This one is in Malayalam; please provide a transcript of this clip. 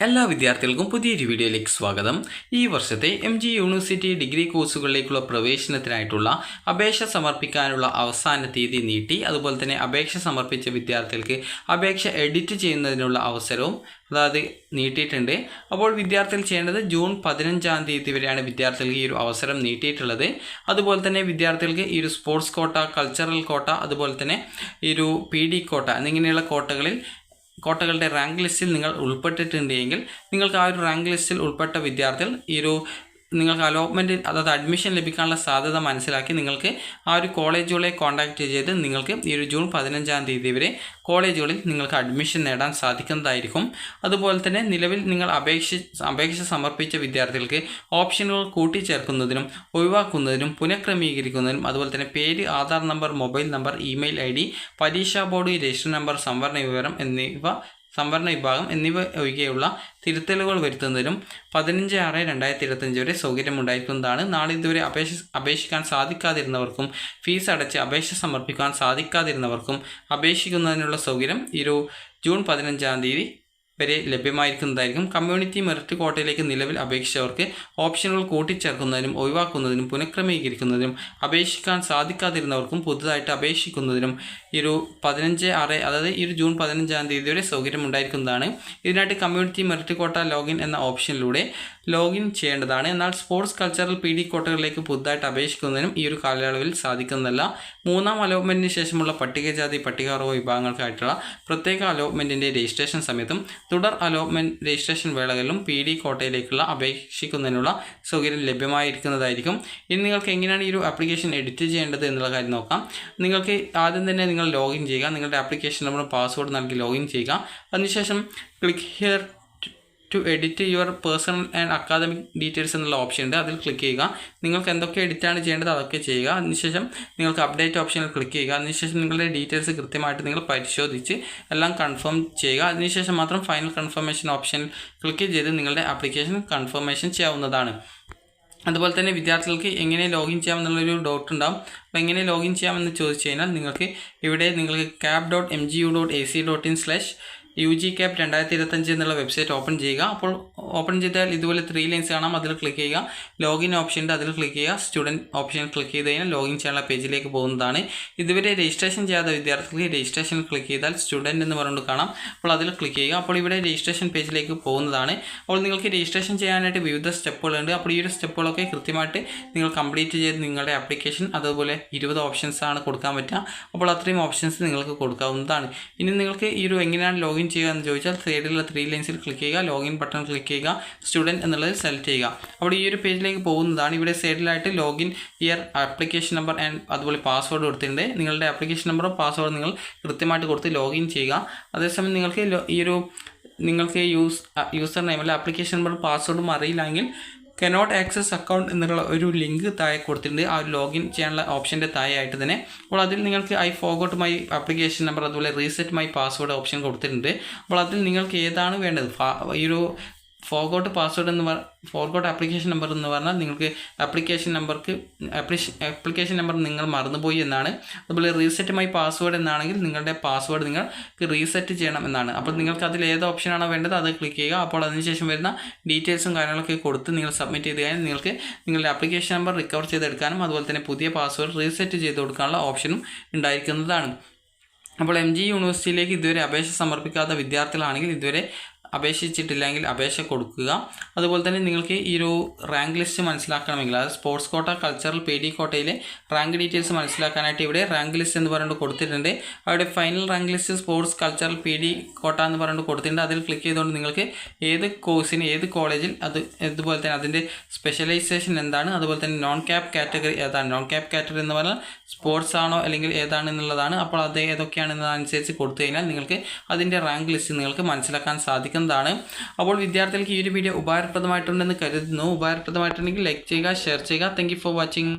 എല്ലാ വിദ്യാർത്ഥികൾക്കും പുതിയൊരു വീഡിയോയിലേക്ക് സ്വാഗതം. ഈ വർഷത്തെ MG യൂണിവേഴ്സിറ്റി ഡിഗ്രി കോഴ്സുകളിലേക്കുള്ള പ്രവേശനത്തിനായിട്ടുള്ള അപേക്ഷ സമർപ്പിക്കാനുള്ള അവസാന തീയതി നീട്ടി. അതുപോലെ തന്നെ അപേക്ഷ സമർപ്പിച്ച വിദ്യാർത്ഥികൾക്ക് അപേക്ഷ എഡിറ്റ് ചെയ്യുന്നതിനുള്ള അവസരവും നീട്ടിയിട്ടുണ്ട്. അപ്പോൾ വിദ്യാർത്ഥികൾ ചെയ്യേണ്ടത് ജൂൺ 15-ാം തീയതി വരെയാണ് വിദ്യാർത്ഥികൾക്ക് ഈ ഒരു അവസരം നീട്ടിയിട്ടുള്ളത്. അതുപോലെ തന്നെ വിദ്യാർത്ഥികൾക്ക് ഈ ഒരു സ്പോർട്സ് കോട്ട, കൾച്ചറൽ കോട്ട, അതുപോലെ തന്നെ ഈ ഒരു PD കോട്ട എന്നിങ്ങനെയുള്ള കോട്ടകളുടെ റാങ്ക് ലിസ്റ്റിൽ നിങ്ങൾ ഉൾപ്പെട്ടിട്ടുണ്ടെങ്കിൽ നിങ്ങൾക്ക് ആ ഒരു റാങ്ക് ലിസ്റ്റിൽ ഉൾപ്പെട്ട വിദ്യാർത്ഥികൾ നിങ്ങൾക്ക് അലോട്ട്മെൻറ്റ് അഡ്മിഷൻ ലഭിക്കാനുള്ള സാധ്യത മനസ്സിലാക്കി നിങ്ങൾക്ക് ആ ഒരു കോളേജുകളെ കോൺടാക്റ്റ് ചെയ്ത് നിങ്ങൾക്ക് ഈ ഒരു ജൂൺ 15-ാം തീയതി വരെ കോളേജുകളിൽ നിങ്ങൾക്ക് അഡ്മിഷൻ നേടാൻ സാധിക്കുന്നതായിരിക്കും. അതുപോലെ തന്നെ നിലവിൽ നിങ്ങൾ അപേക്ഷ സമർപ്പിച്ച വിദ്യാർത്ഥികൾക്ക് ഓപ്ഷനുകൾ കൂട്ടിച്ചേർക്കുന്നതിനും ഒഴിവാക്കുന്നതിനും പുനഃക്രമീകരിക്കുന്നതിനും അതുപോലെ തന്നെ പേര്, Aadhaar number, mobile number, email ID, പരീക്ഷാ ബോർഡ് രജിസ്റ്റർ നമ്പർ, സംവരണ വിഭാഗം എന്നിവ ഒഴികെയുള്ള തിരുത്തലുകൾ വരുത്തുന്നതിനും 15/6/2025 വരെ സൗകര്യമുണ്ടായിരിക്കുന്നതാണ്. നാളെ ഇതുവരെ അപേക്ഷിക്കാൻ സാധിക്കാതിരുന്നവർക്കും ഫീസ് അടച്ച് അപേക്ഷ സമർപ്പിക്കാൻ സാധിക്കാതിരുന്നവർക്കും അപേക്ഷിക്കുന്നതിനുള്ള സൗകര്യം ഈ ജൂൺ 15-ാം തീയതി വരെ ലഭ്യമായിരിക്കുന്നതായിരിക്കും. കമ്മ്യൂണിറ്റി മെറിറ്റ് കോട്ടയിലേക്ക് നിലവിൽ അപേക്ഷിച്ചവർക്ക് ഓപ്ഷനുകൾ കൂട്ടിച്ചേർക്കുന്നതിനും ഒഴിവാക്കുന്നതിനും പുനഃക്രമീകരിക്കുന്നതിനും അപേക്ഷിക്കാൻ സാധിക്കാതിരുന്നവർക്കും പുതുതായിട്ട് അപേക്ഷിക്കുന്നതിനും ഈ 15/6 അതായത് ഈ ജൂൺ 15-ാം തീയതി വരെ സൗകര്യമുണ്ടായിരിക്കുന്നതാണ്. ഇതിനായിട്ട് കമ്മ്യൂണിറ്റി മെറിറ്റ് കോട്ട ലോഗിൻ എന്ന ഓപ്ഷനിലൂടെ ലോഗിൻ ചെയ്യേണ്ടതാണ്. എന്നാൽ സ്പോർട്സ്, കൾച്ചറൽ PD കോട്ടകളിലേക്ക് പുതുതായിട്ട് അപേക്ഷിക്കുന്നതിനും ഈ ഒരു കാലയളവിൽ സാധിക്കുന്നതല്ല. 3-ാം അലോട്ട്മെൻറ്റിന് ശേഷമുള്ള പട്ടികജാതി, പട്ടികവർഗ വിഭാഗങ്ങൾക്കായിട്ടുള്ള പ്രത്യേക അലോട്ട്മെൻറ്റിൻ്റെ രജിസ്ട്രേഷൻ സമയത്തും തുടർ അലോട്ട്മെൻറ്റ് രജിസ്ട്രേഷൻ വേളകളിലും PD കോട്ടയിലേക്കുള്ള അപേക്ഷിക്കുന്നതിനുള്ള സൗകര്യം ലഭ്യമായിരിക്കുന്നതായിരിക്കും. ഇനി നിങ്ങൾക്ക് എങ്ങനെയാണ് ഈ ഒരു ആപ്ലിക്കേഷൻ എഡിറ്റ് ചെയ്യേണ്ടത് എന്നുള്ള കാര്യം നോക്കാം. നിങ്ങൾക്ക് ആദ്യം തന്നെ നിങ്ങൾ ലോഗിൻ ചെയ്യുക. നിങ്ങളുടെ ആപ്ലിക്കേഷൻ നമ്പറും പാസ്വേഡ് നൽകി ലോഗിൻ ചെയ്യുക. അതിനുശേഷം click here to edit your personal and academic details എന്നുള്ള ഓപ്ഷൻ ഉണ്ട്. അതിൽ ക്ലിക്ക് ചെയ്യുക. നിങ്ങൾക്ക് എന്തൊക്കെ എഡിറ്റാണ് ചെയ്യേണ്ടത് അതൊക്കെ ചെയ്യുക. അതിനുശേഷം നിങ്ങൾക്ക് അപ്ഡേറ്റ് ഓപ്ഷനിൽ ക്ലിക്ക് ചെയ്യുക. അതിനുശേഷം നിങ്ങളുടെ ഡീറ്റെയിൽസ് കൃത്യമായിട്ട് നിങ്ങൾ പരിശോധിച്ച് എല്ലാം കൺഫേം ചെയ്യുക. അതിനുശേഷം മാത്രം ഫൈനൽ കൺഫർമേഷൻ ഓപ്ഷനിൽ ക്ലിക്ക് ചെയ്ത് നിങ്ങളുടെ ആപ്ലിക്കേഷൻ കൺഫർമേഷൻ ചെയ്യാവുന്നതാണ്. അതുപോലെ തന്നെ വിദ്യാർത്ഥികൾക്ക് എങ്ങനെ ലോഗിൻ ചെയ്യാമെന്നുള്ളൊരു ഡൗട്ട് ഉണ്ടാകും. അപ്പോൾ എങ്ങനെ ലോഗിൻ ചെയ്യാമെന്ന് ചോദിച്ചു കഴിഞ്ഞാൽ നിങ്ങൾക്ക് cap.mgu.ac.in/UGCAP 2025 എന്നുള്ള വെബ്സൈറ്റ് ഓപ്പൺ ചെയ്യുക. അപ്പോൾ ഓപ്പൺ ചെയ്താൽ ഇതുപോലെ 3 ലൈൻസ് കാണാം. അതിൽ ക്ലിക്ക് ചെയ്യുക. ലോഗിൻ ഓപ്ഷൻ ഉണ്ട്, അതിൽ ക്ലിക്ക് ചെയ്യുക. സ്റ്റുഡൻറ്റ് ഓപ്ഷനിൽ ക്ലിക്ക് ചെയ്ത് കഴിഞ്ഞാൽ ലോഗിൻ ചെയ്യാനുള്ള പേജിലേക്ക് പോകുന്നതാണ്. ഇതുവരെ രജിസ്ട്രേഷൻ ചെയ്യാത്ത വിദ്യാർത്ഥികൾക്ക് രജിസ്ട്രേഷൻ ക്ലിക്ക് ചെയ്താൽ സ്റ്റുഡൻറ്റ് എന്ന് പറഞ്ഞുകൊണ്ട് കാണാം. അപ്പോൾ അതിൽ ക്ലിക്ക് ചെയ്യുക. അപ്പോൾ ഇവിടെ രജിസ്ട്രേഷൻ പേജിലേക്ക് പോകുന്നതാണ്. അപ്പോൾ നിങ്ങൾക്ക് രജിസ്ട്രേഷൻ ചെയ്യാനായിട്ട് വിവിധ സ്റ്റെപ്പുകളുണ്ട്. അപ്പോൾ ഈ ഒരു സ്റ്റെപ്പുകളൊക്കെ കൃത്യമായിട്ട് നിങ്ങൾ കംപ്ലീറ്റ് ചെയ്ത് നിങ്ങളുടെ ആപ്ലിക്കേഷൻ അതുപോലെ 20 ഓപ്ഷൻസ് ആണ് കൊടുക്കാൻ പറ്റുക. അപ്പോൾ അത്രയും ഓപ്ഷൻസ് നിങ്ങൾക്ക് കൊടുക്കാവുന്നതാണ്. ഇനി നിങ്ങൾക്ക് ഈ എങ്ങനെയാണ് ലോഗിൻ ചെയ്യുക എന്ന് ചോദിച്ചാൽ സൈഡിലുള്ള 3 ലൈൻസിൽ ക്ലിക്ക് ചെയ്യുക. ലോഗിൻ ബട്ടൺ ക്ലിക്ക് ചെയ്യുക. സ്റ്റുഡൻറ്റ് എന്നുള്ളത് സെലക്ട് ചെയ്യുക. അപ്പോൾ ഈ ഒരു പേജിലേക്ക് പോകുന്നതാണ്. ഇവിടെ സൈഡിലായിട്ട് login year, application number and അതുപോലെ പാസ്വേഡ് കൊടുത്തിട്ടുണ്ട്. നിങ്ങളുടെ ആപ്ലിക്കേഷൻ നമ്പറും പാസ്വേഡും നിങ്ങൾ കൃത്യമായിട്ട് കൊടുത്ത് ലോഗിൻ ചെയ്യുക. അതേസമയം നിങ്ങൾക്ക് യൂസർ നെയിം അല്ല ആപ്ലിക്കേഷൻ നമ്പറും പാസ്വേഡും അറിയില്ലെങ്കിൽ കനോട്ട് ആക്സസ് അക്കൗണ്ട് എന്നുള്ള ഒരു ലിങ്ക് താഴെ കൊടുത്തിട്ടുണ്ട്. ആ ഒരു ലോഗിൻ ചെയ്യാനുള്ള ഓപ്ഷൻ്റെ താഴെയായിട്ട് തന്നെ. അപ്പോൾ അതിൽ നിങ്ങൾക്ക് I forgot my application number അതുപോലെ റീസെറ്റ് മൈ പാസ്വേഡ് ഓപ്ഷൻ കൊടുത്തിട്ടുണ്ട്. അപ്പോൾ അതിൽ നിങ്ങൾക്ക് ഏതാണ് വേണ്ടത്, ഈ ഫോർഗോട്ട് ആപ്ലിക്കേഷൻ നമ്പർ എന്ന് പറഞ്ഞാൽ നിങ്ങൾക്ക് ആപ്ലിക്കേഷൻ നമ്പർ നിങ്ങൾ മറന്നുപോയി എന്നാണ്. അതുപോലെ റീസെറ്റ് മൈ പാസ്വേഡ് എന്നാണെങ്കിൽ നിങ്ങളുടെ പാസ്വേഡ് നിങ്ങൾക്ക് റീസെറ്റ് ചെയ്യണം എന്നാണ്. അപ്പോൾ നിങ്ങൾക്ക് അതിൽ ഏത് ഓപ്ഷനാണോ വേണ്ടത് അത് ക്ലിക്ക് ചെയ്യുക. അപ്പോൾ അതിനുശേഷം വരുന്ന ഡീറ്റെയിൽസും കാര്യങ്ങളൊക്കെ കൊടുത്ത് നിങ്ങൾ സബ്മിറ്റ് ചെയ്ത് കഴിഞ്ഞാൽ നിങ്ങൾക്ക് നിങ്ങളുടെ ആപ്ലിക്കേഷൻ നമ്പർ റിക്കവർ ചെയ്തെടുക്കാനും അതുപോലെ തന്നെ പുതിയ പാസ്വേഡ് റീസെറ്റ് ചെയ്ത് കൊടുക്കാനുള്ള ഓപ്ഷനും ഉണ്ടായിരിക്കുന്നതാണ്. അപ്പോൾ MG യൂണിവേഴ്സിറ്റിയിലേക്ക് ഇതുവരെ അപേക്ഷ സമർപ്പിക്കാത്ത വിദ്യാർത്ഥികളാണെങ്കിൽ ഇതുവരെ അപേക്ഷിച്ചിട്ടില്ലെങ്കിൽ അപേക്ഷ കൊടുക്കുക. അതുപോലെ തന്നെ നിങ്ങൾക്ക് ഈ റാങ്ക് ലിസ്റ്റ് മനസ്സിലാക്കണമെങ്കിൽ അതായത് സ്പോർട്സ് കോട്ട, കൾച്ചറൽ PD കോട്ടയിലെ റാങ്ക് ഡീറ്റെയിൽസ് മനസ്സിലാക്കാനായിട്ട് ഇവിടെ റാങ്ക് ലിസ്റ്റ് എന്ന് പറഞ്ഞുകൊണ്ട് കൊടുത്തിട്ടുണ്ട്. അവിടെ final rank list sports, cultural PD quota എന്ന് പറഞ്ഞുകൊണ്ട് കൊടുത്തിട്ടുണ്ട്. അതിൽ ക്ലിക്ക് ചെയ്തുകൊണ്ട് നിങ്ങൾക്ക് ഏത് കോഴ്സിന് ഏത് കോളേജിൽ അതുപോലെ തന്നെ അതിൻ്റെ സ്പെഷ്യലൈസേഷൻ എന്താണ്, അതുപോലെ തന്നെ നോൺ ക്യാപ് കാറ്റഗറി ഏതാണ്, നോൺ ക്യാപ് കാറ്റഗറി എന്ന് പറഞ്ഞാൽ സ്പോർട്സ് ആണോ അല്ലെങ്കിൽ ഏതാണെന്നുള്ളതാണ്. അപ്പോൾ അത് ഏതൊക്കെയാണെന്നതനുസരിച്ച് കൊടുത്തു കഴിഞ്ഞാൽ നിങ്ങൾക്ക് അതിൻ്റെ റാങ്ക് ലിസ്റ്റ് നിങ്ങൾക്ക് മനസ്സിലാക്കാൻ സാധിക്കും. അപ്പോൾ വിദ്യാർത്ഥികൾക്ക് ഈ ഒരു വീഡിയോ ഉപകാരപ്രദമായിട്ടുണ്ടെന്ന് കരുതുന്നു. ഉപകാരപ്രദമായിട്ടുണ്ടെങ്കിൽ ലൈക്ക് ചെയ്യുക, ഷെയർ ചെയ്യുക. Thank you for watching.